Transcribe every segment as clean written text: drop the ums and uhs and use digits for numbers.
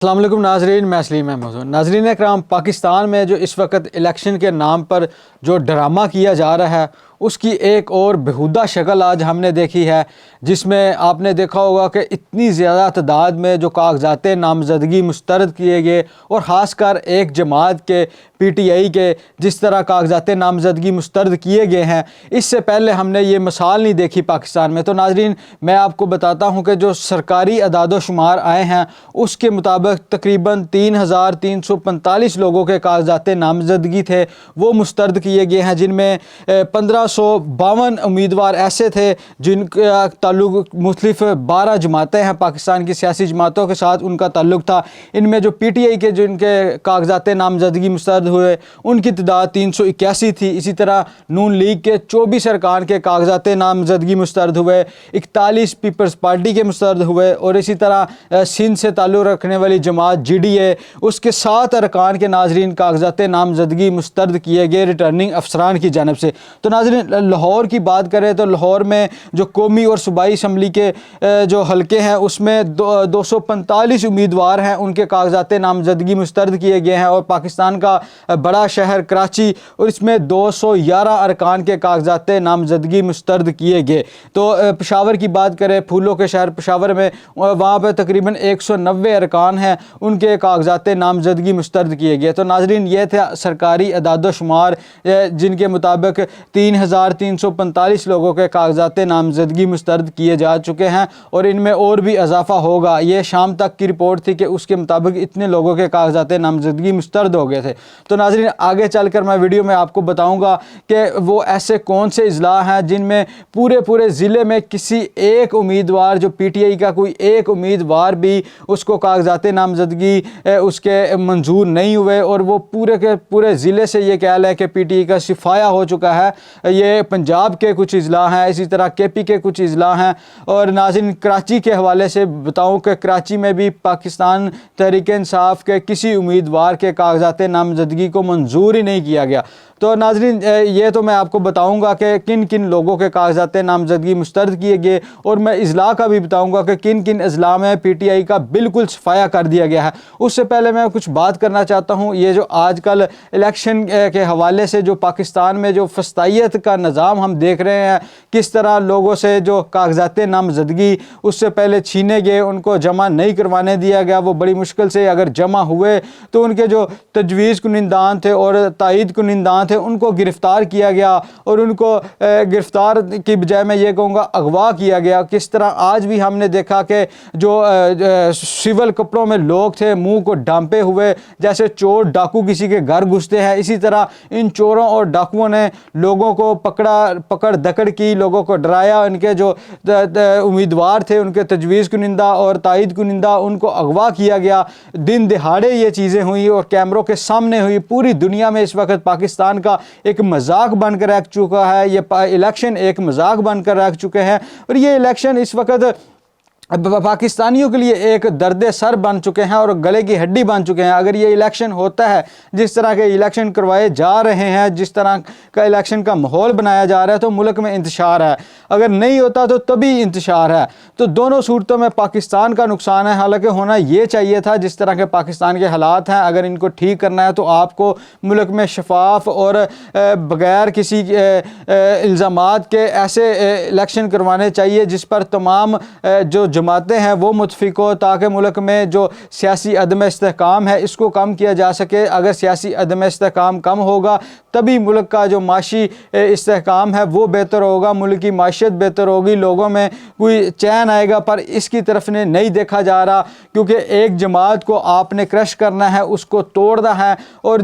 السلام علیکم ناظرین، میں سلیم احمد ہوں۔ ناظرین اکرام، پاکستان میں جو اس وقت الیکشن کے نام پر جو ڈرامہ کیا جا رہا ہے اس کی ایک اور بےہودہ شکل آج ہم نے دیکھی ہے، جس میں آپ نے دیکھا ہوگا کہ اتنی زیادہ تعداد میں جو کاغذات نامزدگی مسترد کیے گئے، اور خاص کر ایک جماعت کے پی ٹی آئی کے جس طرح کاغذات نامزدگی مسترد کیے گئے ہیں، اس سے پہلے ہم نے یہ مثال نہیں دیکھی پاکستان میں۔ تو ناظرین، میں آپ کو بتاتا ہوں کہ جو سرکاری اعداد و شمار آئے ہیں اس کے مطابق تقریباً 3,345 لوگوں کے کاغذات نامزدگی تھے وہ مسترد کیے گئے ہیں، جن میں 1552 امیدوار ایسے تھے جن کا تعلق مختلف 12 جماعتیں ہیں پاکستان کی سیاسی جماعتوں کے ساتھ ان کا تعلق تھا۔ ان میں جو پی ٹی آئی کے جن کے کاغذات نامزدگی مسترد ہوئے ان کی تعداد 381 تھی۔ اسی طرح نون لیگ کے 24 ارکان کے کاغذات نامزدگی مسترد ہوئے، 41 پیپلز پارٹی کے مسترد ہوئے، اور اسی طرح سندھ سے تعلق رکھنے والی جماعت جی ڈی اے اس کے 7 ارکان کے ناظرین کاغذات نامزدگی مسترد کیے گئے ریٹرننگ افسران کی جانب سے۔ تو ناظرین، لاہور کی بات کریں تو لاہور میں جو قومی اور صوبائی اسمبلی کے جو حلقے ہیں اس میں 245 امیدوار ہیں، ان کے کاغذات نامزدگی مسترد کیے گئے ہیں، اور پاکستان کا بڑا شہر کراچی اور اس میں 211 ارکان کے کاغذات نامزدگی مسترد کیے گئے۔ تو پشاور کی بات کریں، پھولوں کے شہر پشاور میں، وہاں پہ تقریباً 190 ارکان ہیں، ان کے کاغذات نامزدگی مسترد کیے گئے۔ تو ناظرین، یہ تھے سرکاری اعداد و شمار جن کے مطابق 3,345 لوگوں کے کاغذات نامزدگی مسترد کیے جا چکے ہیں، اور ان میں اور بھی اضافہ ہوگا۔ یہ شام تک کی رپورٹ تھی کہ اس کے مطابق اتنے لوگوں کے کاغذات نامزدگی مسترد ہو گئے تھے۔ تو ناظرین، آگے چل کر میں ویڈیو میں آپ کو بتاؤں گا کہ وہ ایسے کون سے اضلاع ہیں جن میں پورے ضلع میں کسی ایک امیدوار، جو پی ٹی آئی کا کوئی ایک امیدوار بھی اس کو کاغذات نامزدگی اس کے منظور نہیں ہوئے، اور وہ پورے کے پورے ضلع سے یہ کہہ لیں کہ پی ٹی آئی کا صفایا ہو چکا ہے۔ یہ پنجاب کے کچھ اضلاع ہیں، اسی طرح کے پی کے کچھ اضلاع ہیں، اور ناظرین کراچی کے حوالے سے بتاؤں کہ کراچی میں بھی پاکستان تحریک انصاف کے کسی امیدوار کے کاغذات نامزدگی کو منظور ہی نہیں کیا گیا۔ تو ناظرین، یہ تو میں آپ کو بتاؤں گا کہ کن کن لوگوں کے کاغذات نامزدگی مسترد کیے گئے، اور میں اضلاع کا بھی بتاؤں گا کہ کن کن اضلاع میں پی ٹی آئی کا بالکل صفایا کر دیا گیا ہے۔ اس سے پہلے میں کچھ بات کرنا چاہتا ہوں، یہ جو آج کل الیکشن کے حوالے سے جو پاکستان میں جو فسطائیت کا نظام ہم دیکھ رہے ہیں، کس طرح لوگوں سے جو کاغذات نامزدگی اس سے پہلے چھینے گئے، ان کو جمع نہیں کروانے دیا گیا، وہ بڑی مشکل سے اگر جمع ہوئے تو ان کے جو تجویز کنندگان تھے اور تائید کنندگان تھے ان کو گرفتار کیا گیا، اور ان کو گرفتار کی بجائے میں یہ کہوں گا اغوا کیا گیا۔ کس طرح آج بھی ہم نے دیکھا کہ جو سول کپڑوں میں لوگ تھے منہ کو ڈھانپے ہوئے، جیسے چور ڈاکو کسی کے گھر گھستے ہیں، اسی طرح ان چوروں اور ڈاکوؤں نے لوگوں کو پکڑ دکڑ کی، لوگوں کو ڈرایا، ان کے جو امیدوار تھے، ان کے تجویز کنندہ اور تائید کنندہ، ان کو اغوا کیا گیا۔ دن دہاڑے یہ چیزیں ہوئی اور کیمروں کے سامنے ہوئی۔ پوری دنیا میں اس وقت پاکستان کا ایک مذاق بن کر رہ چکا ہے، یہ الیکشن ایک مذاق بن کر رہ چکے ہیں، اور یہ الیکشن اس وقت پاکستانیوں کے لیے ایک درد سر بن چکے ہیں اور گلے کی ہڈی بن چکے ہیں۔ اگر یہ الیکشن ہوتا ہے، جس طرح کے الیکشن کروائے جا رہے ہیں، جس طرح کا الیکشن کا ماحول بنایا جا رہا ہے، تو ملک میں انتشار ہے۔ اگر نہیں ہوتا تو تبھی انتشار ہے۔ تو دونوں صورتوں میں پاکستان کا نقصان ہے۔ حالانکہ ہونا یہ چاہیے تھا، جس طرح کے پاکستان کے حالات ہیں، اگر ان کو ٹھیک کرنا ہے تو آپ کو ملک میں شفاف اور بغیر کسی الزامات کے ایسے الیکشن کروانے چاہیے جس پر تمام جو جماعتیں ہیں وہ متفق ہو، تاکہ ملک میں جو سیاسی عدم استحکام ہے اس کو کم کیا جا سکے۔ اگر سیاسی عدم استحکام کم ہوگا تبھی ملک کا جو معاشی استحکام ہے وہ بہتر ہوگا، ملک کی معیشت بہتر ہوگی، لوگوں میں کوئی چین آئے گا۔ پر اس کی طرف نے نہیں دیکھا جا رہا، کیونکہ ایک جماعت کو آپ نے کرش کرنا ہے، اس کو توڑنا ہے، اور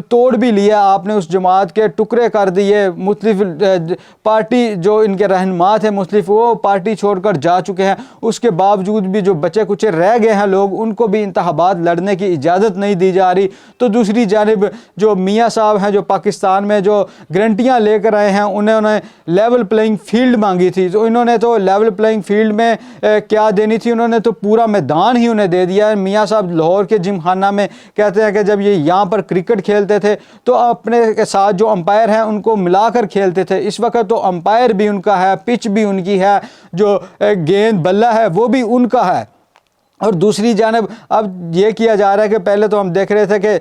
توڑ بھی لیا آپ نے، اس جماعت کے ٹکڑے کر دیے۔ مختلف پارٹی جو ان کے رہنما تھے مختلف، وہ پارٹی چھوڑ کر جا چکے ہیں، اس کے باوجود بھی جو بچے کچے رہ گئے ہیں لوگ، ان کو بھی انتخابات لڑنے کی اجازت نہیں دی جا رہی۔ تو دوسری جانب جو میاں صاحب ہیں، جو پاکستان میں جو گارنٹیاں لے کر آئے ہیں، انہوں نے لیول پلینگ فیلڈ مانگی تھی، تو انہوں نے تو لیول پلینگ فیلڈ میں کیا دینی تھی، انہوں نے تو پورا میدان ہی انہیں دے دیا ہے۔ میاں صاحب لاہور کے جم خانہ میں کہتے ہیں کہ جب یہ یہاں پر کرکٹ کھیلتے تھے تو اپنے کے ساتھ جو امپائر ہیں ان کو ملا کر کھیلتے تھے۔ اس وقت تو امپائر بھی ان کا ہے، پچ بھی ان کی ہے، جو گیند بلہ ہے وہ بھی ان کا ہے۔ اور دوسری جانب اب یہ کیا جا رہا ہے کہ پہلے تو ہم دیکھ رہے تھے کہ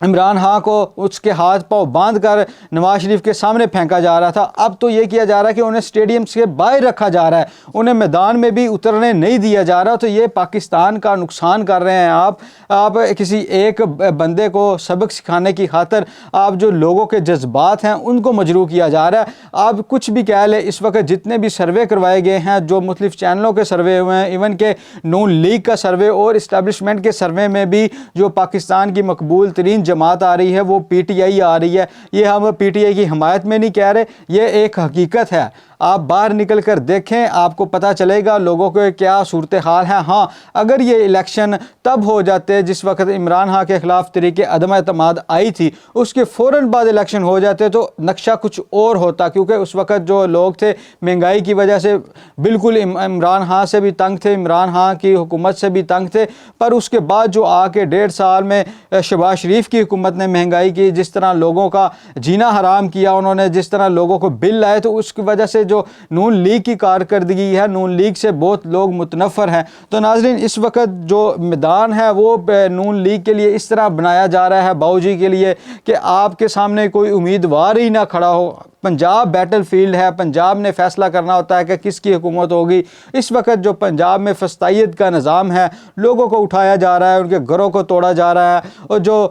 عمران خان کو اس کے ہاتھ پاؤں باندھ کر نواز شریف کے سامنے پھینکا جا رہا تھا، اب تو یہ کیا جا رہا ہے کہ انہیں اسٹیڈیم سے باہر رکھا جا رہا ہے، انہیں میدان میں بھی اترنے نہیں دیا جا رہا۔ تو یہ پاکستان کا نقصان کر رہے ہیں آپ کسی ایک بندے کو سبق سکھانے کی خاطر آپ جو لوگوں کے جذبات ہیں ان کو مجروح کیا جا رہا ہے۔ آپ کچھ بھی کہہ لیں، اس وقت جتنے بھی سروے کروائے گئے ہیں، جو مختلف چینلوں کے سروے ہوئے ہیں، ایون کہ نون لیگ کا سروے اور اسٹیبلشمنٹ کے سروے میں بھی جو پاکستان کی مقبول ترین جماعت آ رہی ہے وہ پی ٹی آئی آ رہی ہے۔ یہ ہم پی ٹی آئی کی حمایت میں نہیں کہہ رہے، یہ ایک حقیقت ہے۔ آپ باہر نکل کر دیکھیں، آپ کو پتہ چلے گا لوگوں کو کیا صورتحال ہے۔ ہاں، اگر یہ الیکشن تب ہو جاتے جس وقت عمران خان کے خلاف تحریک عدم اعتماد آئی تھی، اس کے فوراً بعد الیکشن ہو جاتے تو نقشہ کچھ اور ہوتا، کیونکہ اس وقت جو لوگ تھے مہنگائی کی وجہ سے بالکل عمران خان سے بھی تنگ تھے، عمران خان کی حکومت سے بھی تنگ تھے، پر اس کے بعد جو آ کے 1.5 سال میں شہباز شریف کی حکومت نے مہنگائی کی، جس طرح لوگوں کا جینا حرام کیا انہوں نے، جس طرح لوگوں کو بل لائے، تو اس کی وجہ سے جو نون لیگ کی کارکردگی ہے، نون لیگ سے بہت لوگ متنفر ہیں۔ تو ناظرین، اس وقت جو میدان ہے وہ نون لیگ کے لیے اس طرح بنایا جا رہا ہے، باؤ جی کے لیے، کہ آپ کے سامنے کوئی امیدوار ہی نہ کھڑا ہو۔ پنجاب بیٹل فیلڈ ہے، پنجاب نے فیصلہ کرنا ہوتا ہے کہ کس کی حکومت ہوگی۔ اس وقت جو پنجاب میں فسطائیت کا نظام ہے، لوگوں کو اٹھایا جا رہا ہے، ان کے گھروں کو توڑا جا رہا ہے، اور جو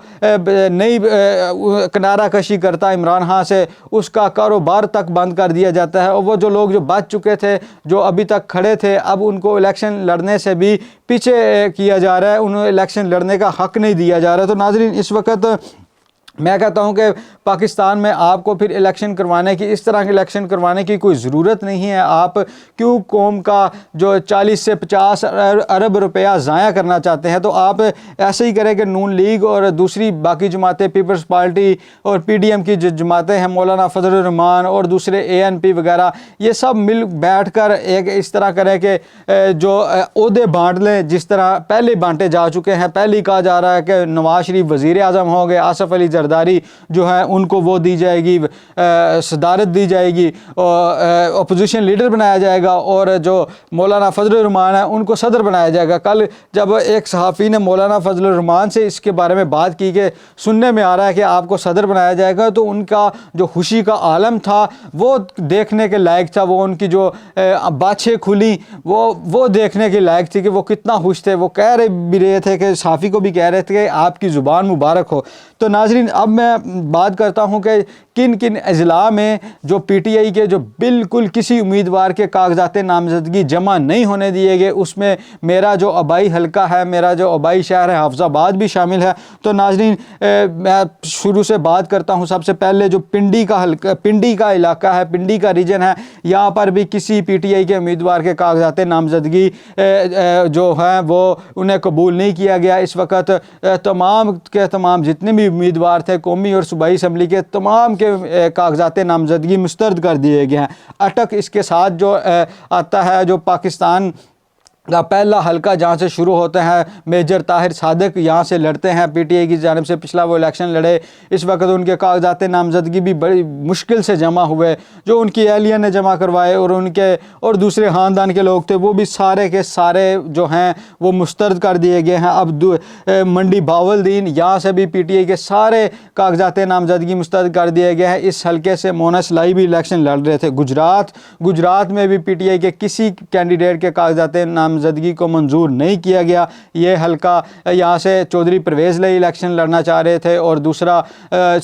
نئی کنارہ کشی کرتا ہے عمران خان سے، اس کا کاروبار تک بند کر دیا جاتا ہے، اور وہ جو لوگ جو بچ چکے تھے، جو ابھی تک کھڑے تھے، اب ان کو الیکشن لڑنے سے بھی پیچھے کیا جا رہا ہے، انہیں الیکشن لڑنے کا حق نہیں دیا جا رہا۔ تو ناظرین، اس وقت میں کہتا ہوں کہ پاکستان میں آپ کو پھر الیکشن کروانے کی، اس طرح کے الیکشن کروانے کی کوئی ضرورت نہیں ہے۔ آپ کیوں قوم کا جو 40 سے 50 ارب روپیہ ضائع کرنا چاہتے ہیں؟ تو آپ ایسے ہی کریں کہ نون لیگ اور دوسری باقی جماعتیں، پیپلز پارٹی اور پی ڈی ایم کی جو جماعتیں ہیں، مولانا فضل الرحمان اور دوسرے اے این پی وغیرہ، یہ سب مل بیٹھ کر ایک اس طرح کریں کہ جو عہدے بانٹ لیں، جس طرح پہلے بانٹے جا چکے ہیں۔ پہلے کہا جا رہا ہے کہ نواز شریف وزیر اعظم ہوں گے، آصف علی زرداری جو ہے ان کو وہ دی جائے گی، صدارت دی جائے گی، اور اپوزیشن لیڈر بنایا جائے گا، اور جو مولانا فضل الرحمان ہے ان کو صدر بنایا جائے گا۔ کل جب ایک صحافی نے مولانا فضل الرحمان سے اس کے بارے میں بات کی کہ سننے میں آ رہا ہے کہ آپ کو صدر بنایا جائے گا، تو ان کا جو خوشی کا عالم تھا وہ دیکھنے کے لائق تھا، وہ ان کی جو باچھیں کھلی وہ دیکھنے کے لائق تھی کہ وہ کتنا خوش تھے۔ وہ کہہ بھی رہے تھے کہ صحافی کو بھی کہہ رہے تھے کہ آپ کی زبان مبارک ہو۔ تو ناظرین، اب میں بات کرتا ہوں کہ کن کن اضلاع میں جو پی ٹی آئی کے جو بالکل کسی امیدوار کے کاغذات نامزدگی جمع نہیں ہونے دیے گئے، اس میں میرا جو آبائی حلقہ ہے، میرا جو آبائی شہر ہے حافظ آباد بھی شامل ہے۔ تو ناظرین، میں شروع سے بات کرتا ہوں، سب سے پہلے جو پنڈی کا علاقہ ہے، پنڈی کا ریجن ہے، یہاں پر بھی کسی پی ٹی آئی کے امیدوار کے کاغذات نامزدگی جو ہیں وہ انہیں قبول نہیں کیا گیا۔ اس وقت تمام کے تمام جتنے بھی امیدوار تھے قومی اور صوبائی اسمبلی کے، تمام کے کاغذات نامزدگی مسترد کر دیے گئے ہیں۔ اٹک اس کے ساتھ جو آتا ہے، جو پاکستان کا پہلا حلقہ جہاں سے شروع ہوتے ہیں، میجر طاہر صادق یہاں سے لڑتے ہیں، پی ٹی آئی کی جانب سے پچھلا وہ الیکشن لڑے۔ اس وقت ان کے کاغذات نامزدگی بھی بڑی مشکل سے جمع ہوئے، جو ان کی اہلیہ نے جمع کروائے، اور ان کے اور دوسرے خاندان کے لوگ تھے، وہ بھی سارے کے سارے جو ہیں وہ مسترد کر دیے گئے ہیں۔ اب منڈی باولدین، یہاں سے بھی پی ٹی آئی کے سارے کاغذات نامزدگی مسترد کر دیے گئے ہیں۔ اس حلقے سے مونس لائی بھی الیکشن لڑ رہے تھے۔ گجرات میں بھی پی ٹی آئی کے کسی کینڈیڈیٹ کے کاغذات نامزدگی کو منظور نہیں کیا گیا۔ یہ حلقہ، یہاں سے چودھری پرویز لائی الیکشن لڑنا چاہ رہے تھے، اور دوسرا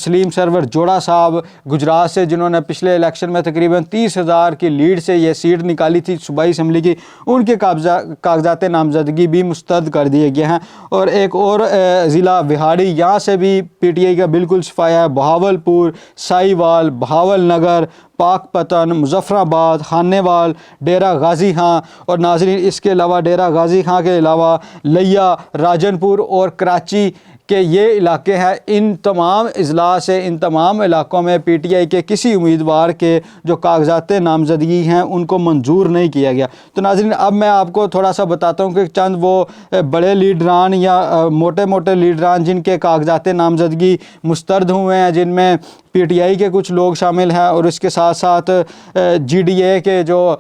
سلیم سرور جوڑا صاحب گجرات سے، جنہوں نے پچھلے الیکشن میں تقریباً 30,000 کی لیڈ سے یہ سیٹ نکالی تھی صوبائی اسمبلی کی، ان کے کاغذات نامزدگی بھی مسترد کر دیے گئے ہیں۔ اور ایک اور ضلع وہاڑی، یہاں سے بھی پی ٹی آئی کا بالکل صفایا ہے۔ بہاولپور، سائیوال، بہاول نگر، پاک پتن، مظفر آباد، خانیوال، ڈیرہ غازی خان، اور ناظرین اس کے علاوہ ڈیرہ غازی خان کے علاوہ لیا، راجن پور اور کراچی کہ یہ علاقے ہیں۔ ان تمام اضلاع سے، ان تمام علاقوں میں پی ٹی آئی کے کسی امیدوار کے جو کاغذات نامزدگی ہیں ان کو منظور نہیں کیا گیا۔ تو ناظرین، اب میں آپ کو تھوڑا سا بتاتا ہوں کہ چند وہ بڑے لیڈران یا موٹے لیڈران جن کے کاغذات نامزدگی مسترد ہوئے ہیں، جن میں PTI کے کچھ لوگ شامل ہیں اور اس کے ساتھ ساتھ GDA کے جو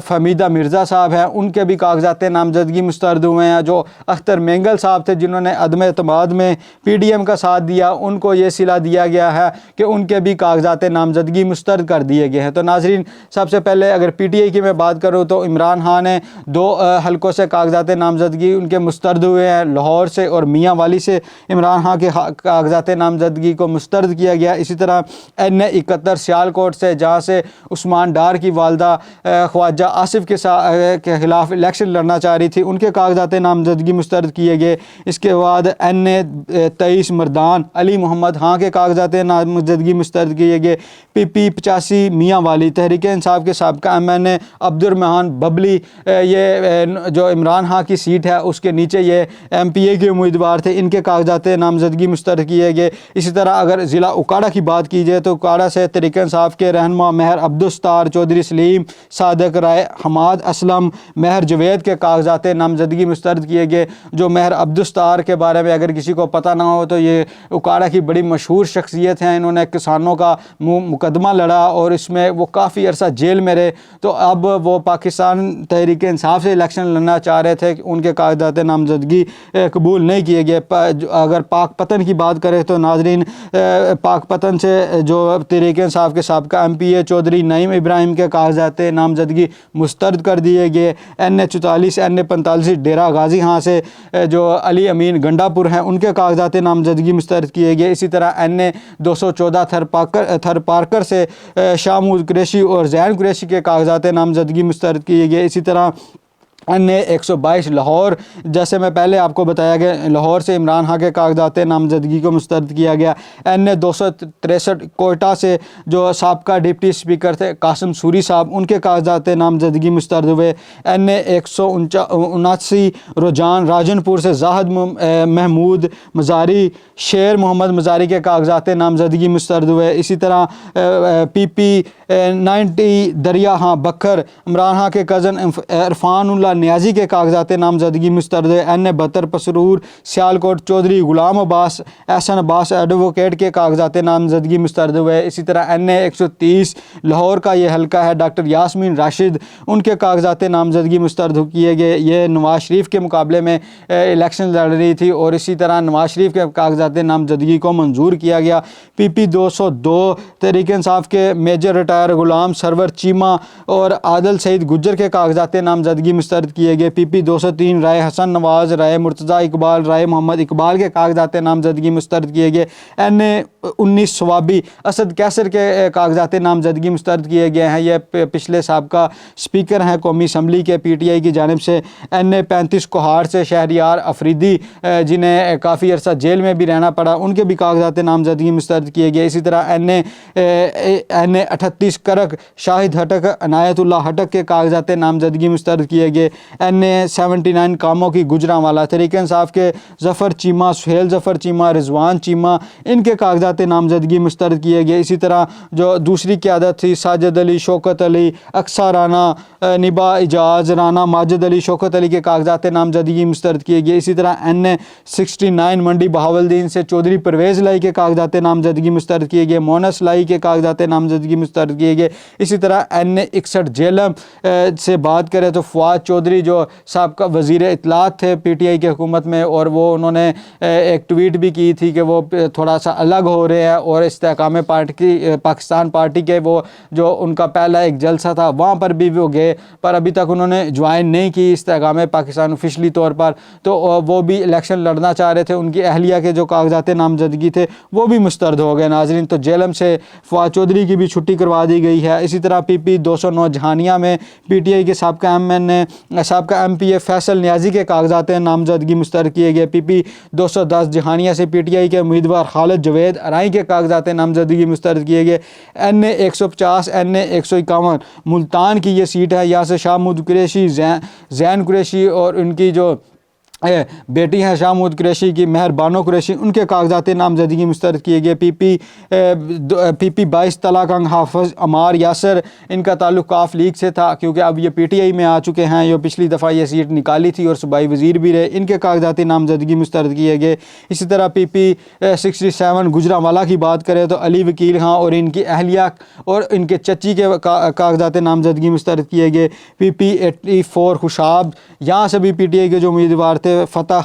فہمیدہ مرزا صاحب ہیں ان کے بھی کاغذات نامزدگی مسترد ہوئے ہیں. جو اختر مینگل صاحب تھے جنہوں نے عدم اعتماد میں PDM کا ساتھ دیا, ان کو یہ صلہ دیا گیا ہے کہ ان کے بھی کاغذات نامزدگی مسترد کر دیے گئے ہیں. تو ناظرین, سب سے پہلے اگر PTI کی میں بات کروں تو عمران خان نے 2 حلقوں سے کاغذات نامزدگی ان کے مسترد ہوئے ہیں, لاہور سے اور میاں والی سے عمران خان کے کاغذات نامزدگی کو مسترد کیا گیا. اسی طرح NA 71 سیالکوٹ سے, جہاں سے عثمان ڈار کی والدہ خواجہ آصف کے خلاف الیکشن لڑنا چاہ رہی تھی, ان کے کاغذات نامزدگی مسترد کیے گئے. اس کے بعد NA 23 مردان علی محمد خان کے کاغذات نامزدگی مسترد کیے گئے. PP 85 میاں والی تحریک انصاف کے سابقہ MNA عبد الرحمان ببلی, یہ جو عمران خان کی سیٹ ہے اس کے نیچے یہ MPA کے امیدوار تھے, ان کے کاغذات نامزدگی مسترد کیے گئے. اسی طرح اگر ضلع اکاڑا کی بات کی جائے تو اکاڑا سے تحریک انصاف کے رہنما مہر عبدالستار, چودھری سلیم صادق رائے, حماد اسلم, مہر جوید کے کاغذات نامزدگی مسترد کیے گئے. جو مہر عبدالستار کے بارے میں اگر کسی کو پتہ نہ ہو تو یہ اکاڑا کی بڑی مشہور شخصیت ہیں. انہوں نے کسانوں کا مقدمہ لڑا اور اس میں وہ کافی عرصہ جیل میں رہے, تو اب وہ پاکستان تحریک انصاف سے الیکشن لڑنا چاہ رہے تھے, ان کے کاغذات نامزدگی قبول نہیں کیے گئے. اگر پاک پتن کی بات کریں تو ناظرین, پاک پتن سے جو تحریک انصاف کے سابقہ MPA چودھری نعیم ابراہیم کے کاغذات نامزدگی مسترد کر دیے گئے. NA 44 NA 45 ڈیرہ غازی خان سے جو علی امین گنڈا پور ہیں ان کے کاغذات نامزدگی مسترد کیے گئے. اسی طرح NA 214 تھر پارکر سے شاہ محمود قریشی اور زین قریشی کے کاغذات نامزدگی مسترد کیے گئے. اسی طرح NA 122 لاہور, جیسے میں پہلے آپ کو بتایا گیا, لاہور سے عمران خان کے کاغذات نامزدگی کو مسترد کیا گیا. NA 263 کوئٹہ سے جو سابقہ ڈپٹی اسپیکر تھے قاسم سوری صاحب, ان کے کاغذات نامزدگی مسترد ہوئے. NA 179 روجان راجن پور سے زاہد محمود مزاری, شیر محمد مزاری کے کاغذات نامزدگی مسترد ہوئے. اسی طرح PP 90 دریا خان بکھر, عمران خان کے کزن عرفان اللہ نیازی کے کاغذات نامزدگی مسترد ہوئے. NA 72 پسرور سیالکوٹ چودھری غلام عباس احسن عباس ایڈوکیٹ کے کاغذات نامزدگی مسترد ہوئے. اسی طرح NA 130 لاہور کا یہ حلقہ ہے ڈاکٹر یاسمین راشد, ان کے کاغذات نامزدگی مسترد کیے گئے. یہ نواز شریف کے مقابلے میں الیکشن لڑ رہی تھی اور اسی طرح نواز شریف کے کاغذات نامزدگی کو منظور کیا گیا. PP 202 تحریک انصاف کے میجر ریٹائر غلام سرور چیمہ اور عادل سعید گجر کے کاغذات نامزدگی مسترد کیے گئے. PP 203 رائے حسن نواز, رائے مرتضیٰ اقبال, رائے محمد اقبال کے کاغذات نامزدگی مسترد کیے گئے. NA 19 سوابی اسد کیسر کے کاغذات نامزدگی مسترد کیے گئے ہیں, یہ پچھلے سابقہ اسپیکر ہیں قومی اسمبلی کے PTI کی جانب سے. NA 35 کوہاڑ سے شہریار افریدی, جنہیں کافی عرصہ جیل میں بھی رہنا پڑا, ان کے بھی کاغذات نامزدگی مسترد کیے گئے. اسی طرح NA 38 کرک شاہد ہٹک عنایت اللہ ہٹک کے کاغذات نامزدگی مسترد کیے گئے. NA 79 کاموں کی گجرانوالا تحریک انصاف کے ظفر چیمہ, سہیل ظفر چیمہ, رضوان چیمہ, ان کے کاغذات نامزدگی مسترد کیے گئے. اسی طرح جو دوسری قیادت تھی ساجد علی, شوکت علی, اقصا رانا, نبا اجاز رانا, ماجد علی, شوکت علی کے کاغذات نامزدگی مسترد کیے گئے. اسی طرح NA 69 منڈی بہاولدین سے چودھری پرویز لائی کے کاغذات نامزدگی مسترد کیے گئے. مونس لائی کے کاغذات نامزدگی مسترد کیے گئے. اسی طرح NA 61 جیلم سے بات کریں تو فواد چودھری جو سابقہ وزیر اطلاعات تھے PTI کی حکومت میں, اور وہ انہوں نے ایک ٹویٹ بھی کی تھی کہ وہ تھوڑا سا الگ ہو رہے ہیں اور استحکام پاکستان پارٹی کے وہ جو ان کا پہلا ایک جلسہ تھا وہاں پر بھی وہ گئے, پر ابھی تک انہوں نے جوائن نہیں کی استحکام پاکستان آفیشلی طور پر, تو وہ بھی الیکشن لڑنا چاہ رہے تھے. ان کی اہلیہ کے جو کاغذات نامزدگی تھے وہ بھی مسترد ہو گئے. ناظرین, تو جیلم سے فواد چودھری کی بھی چھٹی کروا دی گئی ہے. اسی طرح PP 209 جہانیہ میں PTI کے سابقہ MPA فیصل نیازی کے کاغذات نامزدگی مسترد کیے گئے. PP 210 جہانیہ سے PTI کے امیدوار خالد جوید ارائی کے کاغذات نامزدگی مسترد کیے گئے. NA 150 NA 151 ملتان کی یہ سیٹ ہے, یہاں سے شاہ محمود قریشی, زین قریشی اور ان کی جو بیٹی ہیں شامود قریشی کی مہر بانو قریشی، ان کے کاغذات نامزدگی مسترد کیے گئے۔ پی پی 22 طلاق انگ حافظ عمار یاسر، ان کا تعلق کاف لیگ سے تھا کیونکہ اب یہ پی ٹی آئی میں آ چکے ہیں، یہ پچھلی دفعہ یہ سیٹ نکالی تھی اور صوبائی وزیر بھی رہے، ان کے کاغذات نامزدگی مسترد کیے گئے۔ اسی طرح پی پی 67 گجرانوالہ کی بات کریں تو علی وکیل خان اور ان کی اہلیہ اور ان کے چچی کے کاغذات نامزدگی مسترد کیے گئے۔ پی پی 84 خوشاب، یہاں سے بھی پی ٹی آئی کے جو امیدوار تھے فتح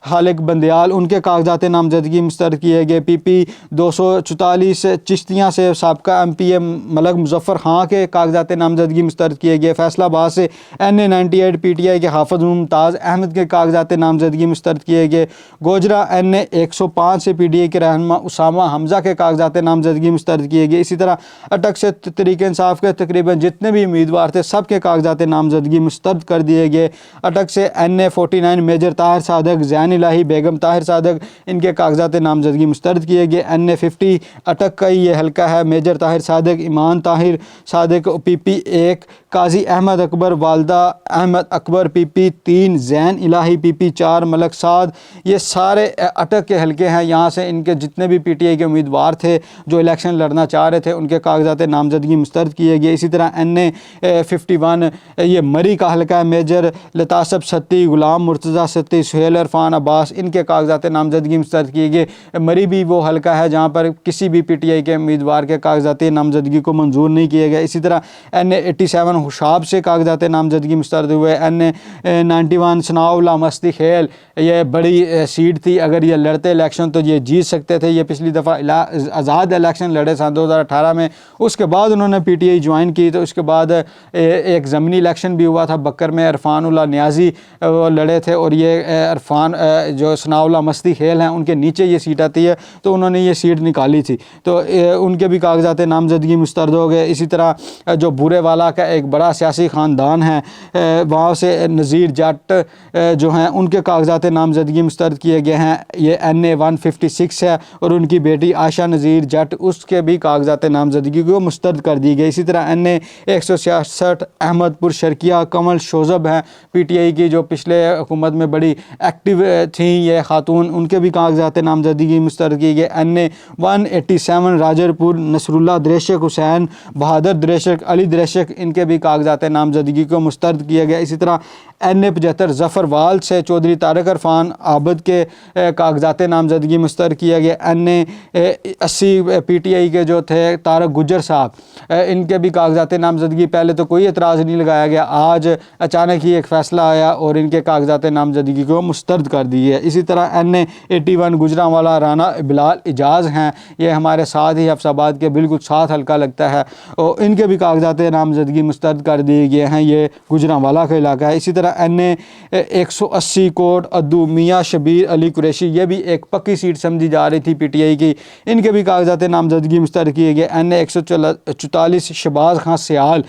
خالق بندیال، ان کے کاغذات نامزدگی مسترد کیے گئے۔ پی پی 244 چشتیاں سے سابقہ ایم پی اے ملک مظفر خان کے کاغذات نامزدگی مسترد کیے گئے۔ فیصل آباد سے NA98 پی ٹی آئی کے حافظ ممتاز احمد کے کاغذات نامزدگی مسترد کیے گئے۔ گوجرا NA105 سے پی ٹی آئی کے رہنما اسامہ حمزہ کے کاغذات نامزدگی مسترد کیے گئے۔ اسی طرح اٹک سے تحریک انصاف کے تقریباً جتنے بھی امیدوار تھے سب کے کاغذات نامزدگی مسترد کر دیے گئے۔ اٹک سے NA49 میجر طاہر صادق، زین الہی بیگم طاہر صادق، ان کے کاغذات نامزدگی مسترد کیے گئے۔ NA50 اٹک کا یہ حلقہ ہے، میجر طاہر صادق، ایمان طاہر صادق، پی پی 1 قاضی احمد اکبر، والدہ احمد اکبر، پی پی 3 زین الہی، پی پی 4 ملک سعد، یہ سارے اٹک کے حلقے ہیں۔ یہاں سے ان کے جتنے بھی پی ٹی آئی کے امیدوار تھے جو الیکشن لڑنا چاہ رہے تھے ان کے کاغذات نامزدگی مسترد کیے گئے۔ اسی طرح NA51 یہ مری کا حلقہ ہے، میجر لطاسب ستی، غلام مرتضیٰ ستی، سہیل عرفان عباس، ان کے کاغذات نامزدگی مسترد کیے گئے۔ مری بھی وہ حلقہ ہے جہاں پر کسی بھی پی ٹی آئی کے امیدوار کے کاغذات نامزدگی کو منظور نہیں کیے گئے۔ اسی طرح NA87 خوشاب سے کاغذات نامزدگی مسترد ہوئے۔ NA91 ثناءاللہ مستی خیل، یہ بڑی سیٹ تھی، اگر یہ لڑتے الیکشن تو یہ جیت سکتے تھے، یہ پچھلی دفعہ آزاد الیکشن لڑے سن 2018 میں، اس کے بعد انہوں نے پی ٹی آئی جوائن کی، تو اس کے بعد ایک ضمنی الیکشن بھی ہوا تھا بکر میں، عرفان اللہ نیازی وہ لڑے تھے اور یہ عرفان جو ثناءاللہ مستی خیل ہیں ان کے نیچے یہ سیٹ آتی ہے تو انہوں نے یہ سیٹ نکالی تھی، تو ان کے بھی کاغذات نامزدگی مسترد ہو گئے۔ اسی طرح جو بورے والا کا ایک بڑا سیاسی خاندان ہے وہاں سے نذیر جٹ جو ہیں ان کے کاغذات نامزدگی مسترد کیے گئے ہیں، یہ NA156 ہے اور ان کی بیٹی عائشہ نذیر جٹ، اس کے بھی کاغذات نامزدگی کو مسترد کر دی گئی۔ اسی طرح NA166 احمد پور شرکیہ کمل شوزب ہیں، پی ٹی آئی کی جو پچھلے حکومت میں بڑی ایکٹیو تھیں یہ خاتون، ان کے بھی کاغذات نامزدگی مسترد کی گئے۔ NA187 راجر پور نصر اللہ دریشک، حسین بہادر دریشک، علی دریشک، ان کے بھی کاغذات نامزدگی کو مسترد کیا گیا۔ اسی طرح NA75 ظفر وال سے چودھری طارق عرفان عابد کے کاغذات نامزدگی مسترد کیا گیا۔ NA80 پی ٹی آئی کے جو تھے طارق گجر صاحب، ان کے بھی کاغذات نامزدگی پہلے تو کوئی اعتراض نہیں لگایا گیا، آج اچانک ہی ایک فیصلہ آیا اور ان کے کاغذات نامزدگی کو مسترد کر دی ہے۔ اسی طرح NA81 گجرانوالہ رانا بلال اجاز ہیں، یہ ہمارے ساتھ ہی حفص آباد کے بالکل ساتھ حلقہ لگتا ہے، اور ان کے بھی کاغذات نامزدگی مسترد کر دیے گئے ہیں، یہ گجرانوالہ کا علاقہ ہے۔ اسی طرح NA180 کوٹ ادو میاں شبیر علی قریشی، یہ بھی ایک پکی سیٹ سمجھی جا رہی تھی پی ٹی آئی کی، ان کے بھی کاغذات نامزدگی مسترد کیے گئے۔ NA144 شہباز خان سیال،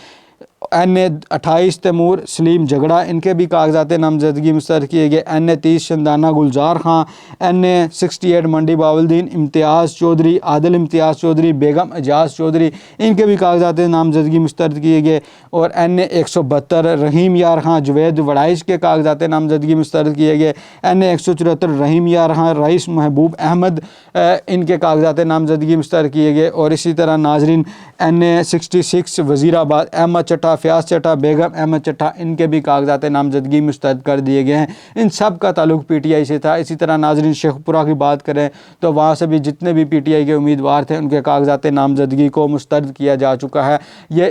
NA28 تیمور سلیم جھگڑا، ان کے بھی کاغذات نامزدگی مسترد کیے گئے۔ NA30 شندانہ گلزار خان، NA68 منڈی باولدین امتیاز چودھری، عادل امتیاز چودھری، بیگم اجاز چودھری، ان کے بھی کاغذات نامزدگی مسترد کیے گئے۔ اور NA172 رحیم یار خان جوید وڑائش کے کاغذات نامزدگی مسترد کیے گئے۔ NA174 رحیم یار خان رئیس محبوب احمد، ان کے کاغذات نامزدگی مسترد کیے گئے۔ اور اسی طرح ناظرین NA66 وزیر آباد احمد چٹھا، فیاض چٹھا، بیگم احمد چٹھا، ان کے بھی کاغذات نامزدگی مسترد کر دیے گئے ہیں، ان سب کا تعلق پی ٹی آئی سے تھا۔ اسی طرح ناظرین شیخ پورہ کی بات کریں تو وہاں سے بھی جتنے بھی پی ٹی آئی کے امیدوار تھے ان کے کاغذات نامزدگی کو مسترد کیا جا چکا ہے۔ یہ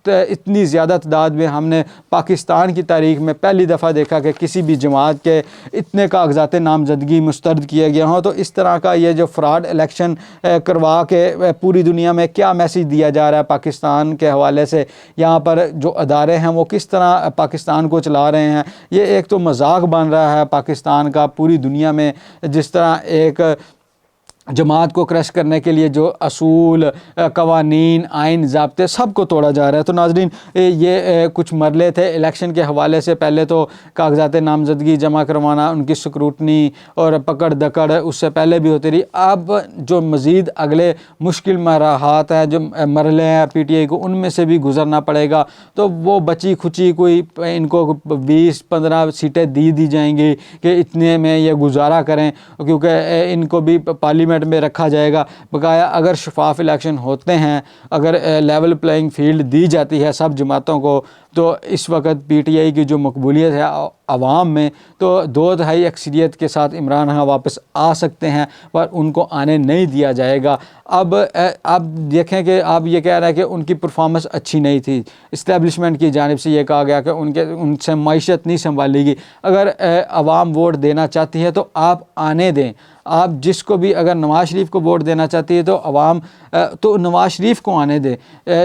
اتنی زیادہ تعداد میں ہم نے پاکستان کی تاریخ میں پہلی دفعہ دیکھا کہ کسی بھی جماعت کے اتنے کاغذات نامزدگی مسترد کیے گئے ہوں، تو اس طرح کا یہ جو فراڈ الیکشن کروا کے پوری دنیا میں کیا میسیج دیا جا رہا ہے پاکستان کے حوالے سے، یہاں پر جو ادارے ہیں وہ کس طرح پاکستان کو چلا رہے ہیں، یہ ایک تو مذاق بن رہا ہے پاکستان کا پوری دنیا میں، جس طرح ایک جماعت کو کرش کرنے کے لیے جو اصول، قوانین، آئین، ضابطے سب کو توڑا جا رہا ہے۔ تو ناظرین یہ کچھ مرحلے تھے الیکشن کے حوالے سے۔ پہلے تو کاغذات نامزدگی جمع کروانا، ان کی سکروٹنی اور پکڑ دکڑ اس سے پہلے بھی ہوتی رہی۔ اب جو مزید اگلے مشکل مراحل ہیں، جو مرحلے ہیں پی ٹی آئی کو، ان میں سے بھی گزرنا پڑے گا۔ تو وہ بچی کھچی کوئی ان کو 20-15 سیٹیں دی جائیں گی کہ اتنے میں یہ گزارا کریں، کیونکہ ان کو بھی پارلیمنٹ میں رکھا جائے گا بقایا۔ اگر شفاف الیکشن ہوتے ہیں، اگر لیول پلینگ فیلڈ دی جاتی ہے سب جماعتوں کو، تو اس وقت پی ٹی آئی کی جو مقبولیت ہے عوام میں، تو 2/3 اکثریت کے ساتھ عمران خان واپس آ سکتے ہیں، پر ان کو آنے نہیں دیا جائے گا۔ اب دیکھیں کہ آپ یہ کہہ رہے ہیں کہ ان کی پرفارمنس اچھی نہیں تھی، اسٹیبلشمنٹ کی جانب سے یہ کہا گیا کہ ان سے معیشت نہیں سنبھالی گی۔ اگر عوام ووٹ دینا چاہتی ہے تو آپ آنے دیں۔ آپ جس کو بھی، اگر نواز شریف کو ووٹ دینا چاہتی ہے تو عوام تو نواز شریف کو آنے دے۔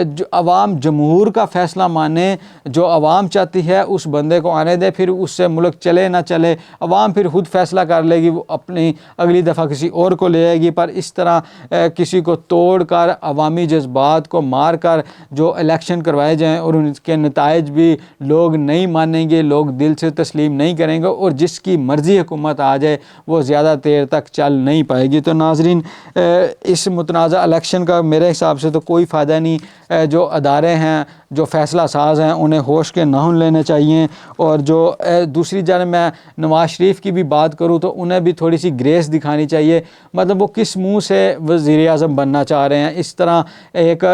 جو عوام جمہور کا فیصلہ مانے، جو عوام چاہتی ہے اس بندے کو آنے دے، پھر اس سے ملک چلے نہ چلے عوام پھر خود فیصلہ کر لے گی، وہ اپنی اگلی دفعہ کسی اور کو لے جائے گی۔ پر اس طرح کسی کو توڑ کر، عوامی جذبات کو مار کر جو الیکشن کروائے جائیں اور ان کے نتائج بھی لوگ نہیں مانیں گے، لوگ دل سے تسلیم نہیں کریں گے، اور جس کی مرضی حکومت آ جائے وہ زیادہ دیر تک چل نہیں پائے گی۔ تو ناظرین اس متنازع الیکشن کا میرے حساب سے تو کوئی فائدہ نہیں۔ جو ادارے ہیں، جو فیصلہ ساز ہیں، انہیں ہوش کے ناخن لینے چاہیے۔ اور جو دوسری جانب میں نواز شریف کی بھی بات کروں تو انہیں بھی تھوڑی سی گریس دکھانی چاہیے۔ مطلب وہ کس منہ سے وزیر اعظم بننا چاہ رہے ہیں؟ اس طرح ایک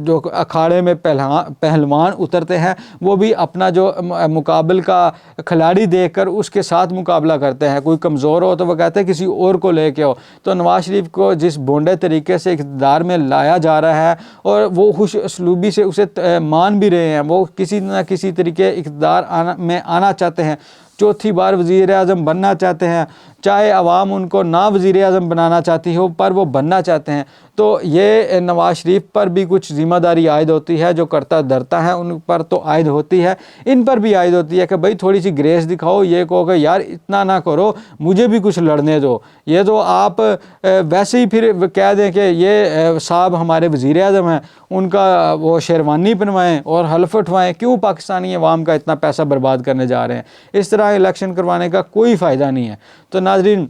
جو اکھاڑے میں پہلوان اترتے ہیں، وہ بھی اپنا جو مقابل کا کھلاڑی دیکھ کر اس کے ساتھ مقابلہ کرتے ہیں۔ کوئی کمزور ہو تو وہ کہتے ہیں کسی اور کو لے کے ہو۔ تو نواز شریف کو جس بونڈے طریقے سے اقتدار میں لایا جا رہا ہے، اور وہ خوش اسلوبی سے اسے مان بھی رہے ہیں، وہ کسی نہ کسی طریقے اقتدار میں آنا چاہتے ہیں، چوتھی بار وزیر اعظم بننا چاہتے ہیں، چاہے عوام ان کو نہ وزیر اعظم بنانا چاہتی ہو، پر وہ بننا چاہتے ہیں۔ تو یہ نواز شریف پر بھی کچھ ذمہ داری عائد ہوتی ہے، جو کرتا دھرتا ہے ان پر تو عائد ہوتی ہے، ان پر بھی عائد ہوتی ہے کہ بھائی تھوڑی سی گریس دکھاؤ، یہ کہو کہ یار اتنا نہ کرو، مجھے بھی کچھ لڑنے دو۔ یہ تو آپ ویسے ہی پھر کہہ دیں کہ یہ صاحب ہمارے وزیر اعظم ہیں، ان کا وہ شیروانی بنوائیں اور حلف اٹھوائیں، کیوں پاکستانی عوام کا اتنا پیسہ برباد کرنے جا رہے ہیں؟ اس طرح الیکشن کروانے کا کوئی فائدہ نہیں ہے۔ تو ناظرین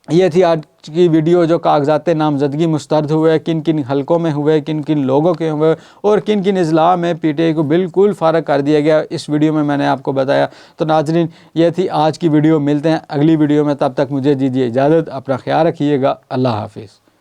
یہ تھی آج کی ویڈیو، جو کاغذات نامزدگی مسترد ہوئے، کن کن حلقوں میں ہوئے، کن کن لوگوں کے ہوئے، اور کن کن اضلاع میں پی ٹی آئی کو بالکل فارغ کر دیا گیا، اس ویڈیو میں نے آپ کو بتایا۔ تو ناظرین یہ تھی آج کی ویڈیو، ملتے ہیں اگلی ویڈیو میں، تب تک مجھے دیجیے اجازت، اپنا خیال رکھیے گا، اللہ حافظ۔